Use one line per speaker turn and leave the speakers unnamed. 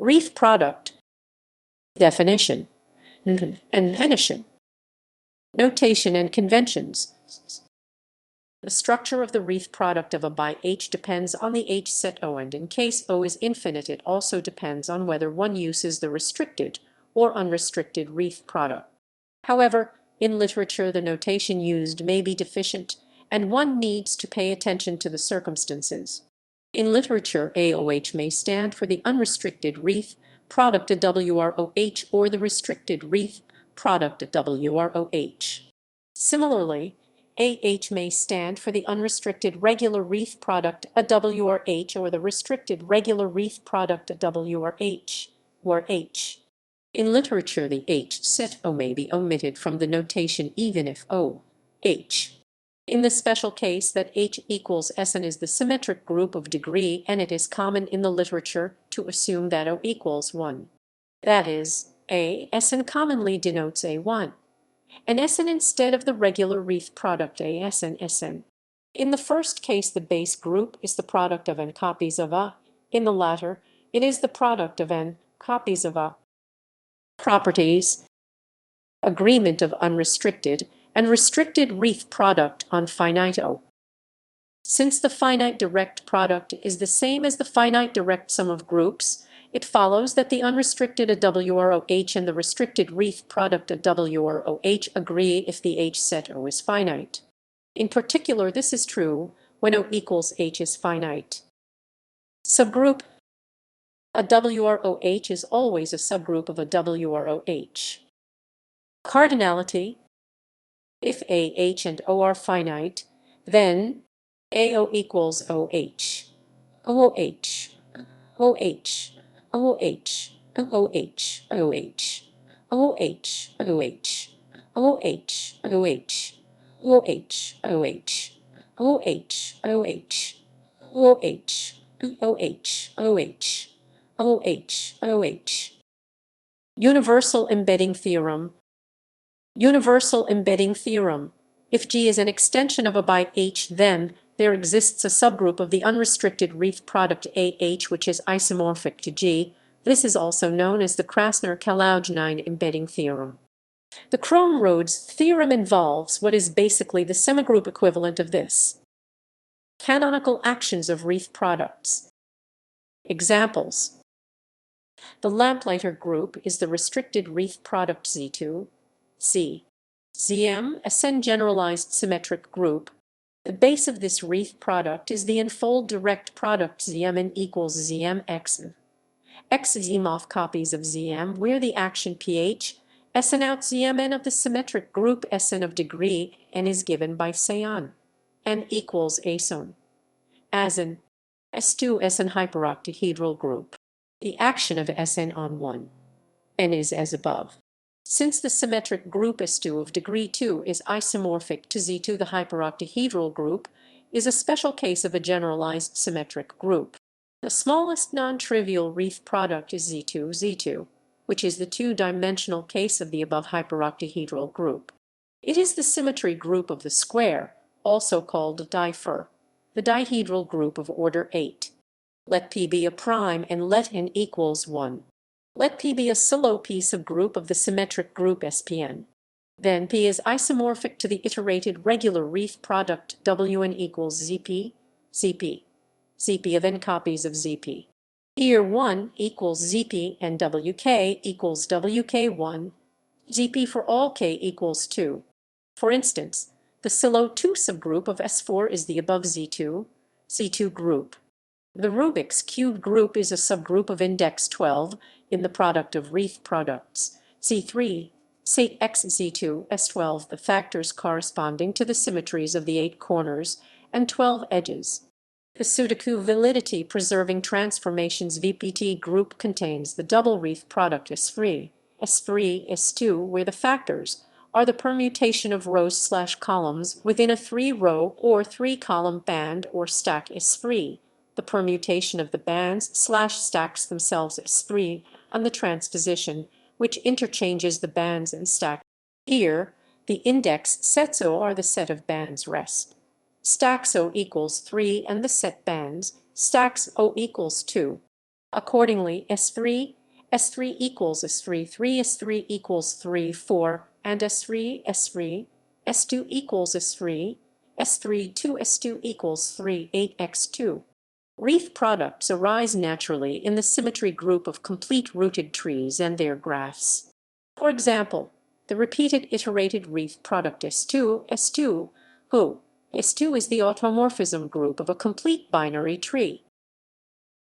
Wreath product. Definition. Definition. Notation and conventions. The structure of the Wreath product of A by H depends on the H set O, and in case O is infinite, it also depends on whether one uses the restricted or unrestricted Wreath product. However, in literature the notation used may be deficient, and one needs to pay attention to the circumstances. In literature, A WrÅ H may stand for the unrestricted Wreath product A WrΩ H or the restricted Wreath product A WrÅ H. Similarly, AH may stand for the unrestricted regular Wreath product A WrH or the restricted regular Wreath product A WrH, or H. In literature, the H set O may be omitted from the notation even if O, H. In the special case that H equals Sn is the symmetric group of degree, and it is common in the literature to assume that O equals 1. That is, A Sn commonly denotes A1, and Sn instead of the regular Wreath product A Sn. In the first case, the base group is the product of n copies of A. In the latter, it is the product of n copies of A. Properties. Agreement of unrestricted and restricted Wreath product on finite O. Since the finite direct product is the same as the finite direct sum of groups, it follows that the unrestricted A WrÅ H and the restricted Wreath product A WrÅ H agree if the H set O is finite. In particular, this is true when O equals H is finite. Subgroup. A WrÅ H is always a subgroup of a WrÅ H. Cardinality. If AH and O are finite, then AO equals OH. OH. OH. OH. OH. OH. OH. OH. OH. OH. OH. OH. OH. OH. OH. OH. OH. OH. OH. Universal embedding theorem. Universal embedding theorem. If G is an extension of A by H, then there exists a subgroup of the unrestricted Wreath product AH which is isomorphic to G. This is also known as the Krasner-Kalaugenin embedding theorem. The Krohn-Rhodes theorem involves what is basically the semigroup equivalent of this. Canonical actions of Wreath products. Examples. The Lamplighter group is the restricted Wreath product Z2, C. Zm, a Sen generalized symmetric group. The base of this Wreath product is the n-fold direct product Zmn equals Zm x Zmoff copies of Zm, where the action pH Sn out Zmn of the symmetric group Sn of degree n is given by Seon n equals Ason. As in S2 Sn hyperoctahedral group, the action of Sn on 1 n is as above. Since the symmetric group S2 of degree 2 is isomorphic to Z2, the hyperoctahedral group is a special case of a generalized symmetric group. The smallest non-trivial Wreath product is Z2, which is the two-dimensional case of the above hyperoctahedral group. It is the symmetry group of the square, also called difer, the dihedral group of order 8. Let P be a prime and let n equals 1. Let P be a solo subgroup of the symmetric group SPN. Then P is isomorphic to the iterated regular Wreath product Wn equals Zp, Cp, Cp of n copies of Zp. Here 1 equals Zp and Wk equals Wk1, Zp for all k equals 2. For instance, the silo 2 subgroup of S4 is the above Z2, C2 group. The Rubik's cube group is a subgroup of index 12 in the product of Wreath products, C3, Cx, Z2, S12, the factors corresponding to the symmetries of the 8 corners and 12 edges. The Sudoku validity preserving transformations VPT group contains the double Wreath product S3, S2, where the factors are the permutation of rows/columns within a 3-row or 3-column band or stack S3. The permutation of the bands/stacks themselves S3 on the transposition, which interchanges the bands and stack. Here, the index sets O are the set of bands rest. Stacks O equals 3 and the set bands stacks O equals 2. Accordingly, S3 S3 equals S3, 3, S3 equals 3, 4, and S3, S3, S2 equals S3, S3, 2, S2 equals 3, 8, X2. Wreath products arise naturally in the symmetry group of complete rooted trees and their graphs. For example, the repeated iterated wreath product S2, S2, who S2 is the automorphism group of a complete binary tree.